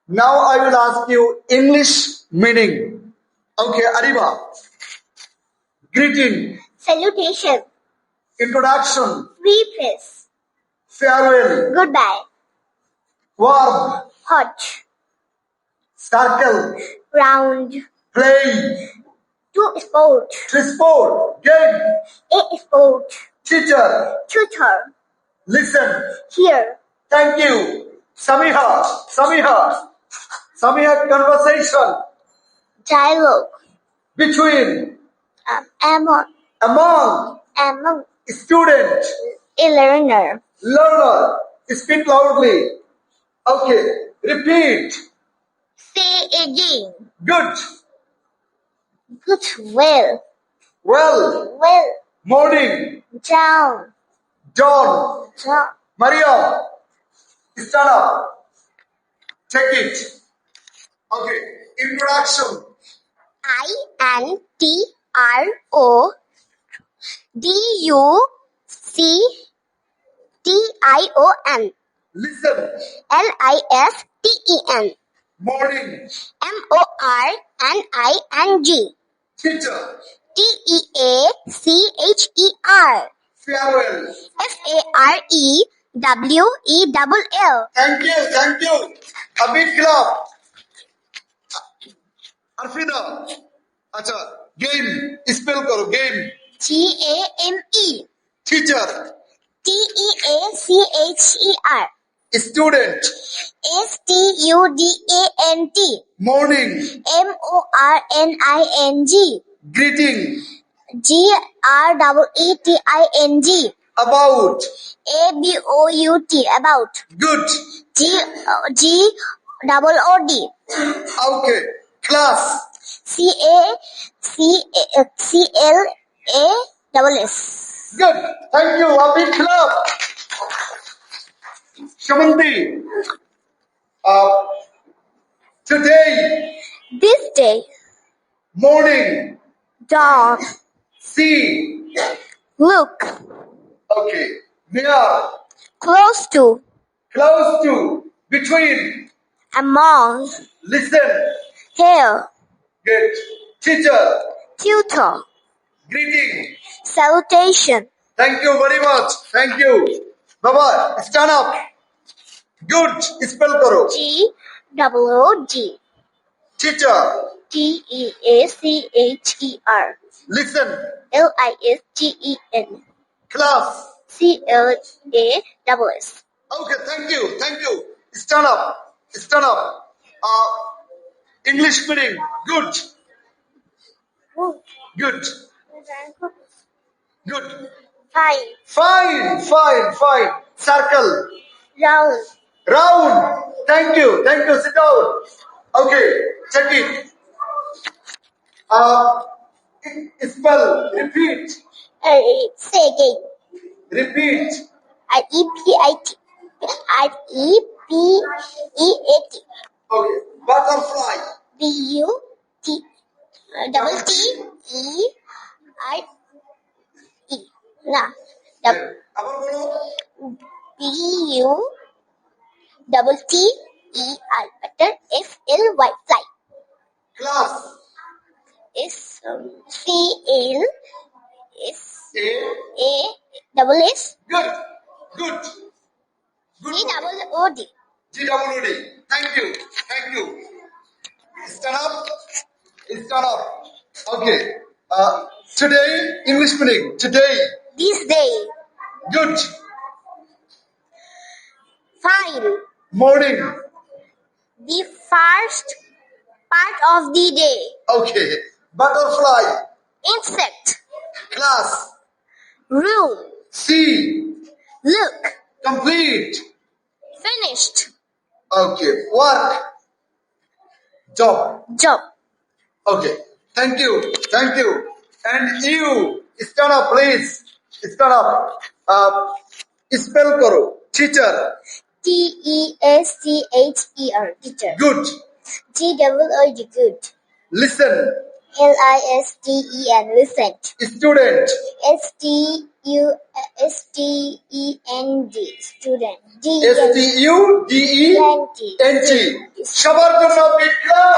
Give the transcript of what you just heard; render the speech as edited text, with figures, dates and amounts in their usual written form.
Now I will ask you English meaning. Okay, Ariba. Greeting. Salutation. Introduction. Preface. Farewell. Goodbye. Verb. Hot. Circle. Round. Play. To sport. To sport. Game. A sport. Teacher. Tutor. Listen. Hear. Thank you. Samiha. Conversation. Dialogue. Between. Among. Student. A learner. Learner. Speak loudly. Okay. Repeat. Say again. Good. Good. Well. Well. Morning. Down. Dawn. Mariam. Stand up. Take it. Okay. Introduction. Introduction. Listen. Listen. Morning. Morning. Teacher. Teacher. Farewell. Farewell. Thank you. A big clap. Arfina. अच्छा game spell करो game. GAME. Teacher. TEACHER. Student. STUDANT. Morning. MORNING. Greeting. GREETING. About. ABOUT. About. Good. GOOD. Okay. Class. CLASS. Good. Thank you. A big clap. Shamanti. Today. This day. Morning. Dawn. See. Look. Okay. Near. Close to. Close to. Between. Among. Listen. Hear. Good. Teacher. Tutor. Greeting. Salutation. Thank you very much. Thank you. Baba, stand up. Good. Spell karo. GOOD. Teacher. TEACHER. Listen. LISTEN. Class. CLASS. Okay. Thank you. Stand up. English meaning. Good. Fine. Circle. Round. Thank you. Sit down. Okay. Check it. Spell. Repeat. Say again. Repeat. REPEAT. Okay. Butterfly. BUTTERE. Nah. আবার বলো। BUTTER. FLY. Fly. Class. CLASS. Good. GOOD. GOOD. Thank you. Stand up. Okay. Today, English meaning. Today. This day. Good. Fine. Morning. The first part of the day. Okay. Butterfly. Insect. Class. Room. See. Look. Complete. Finished. Okay. Work. Job. Okay. Thank you. And you, stand up, please. Stand up. Spell karo. Teacher. TEACHER. Teacher. Good. GOOD. Good. Listen. L-I-S-T-E-N. Listen. Student. S-T-U-S-T-E-N-D. Student. D-E-N-T. STUDENT. সবার জন্য বিপ্লব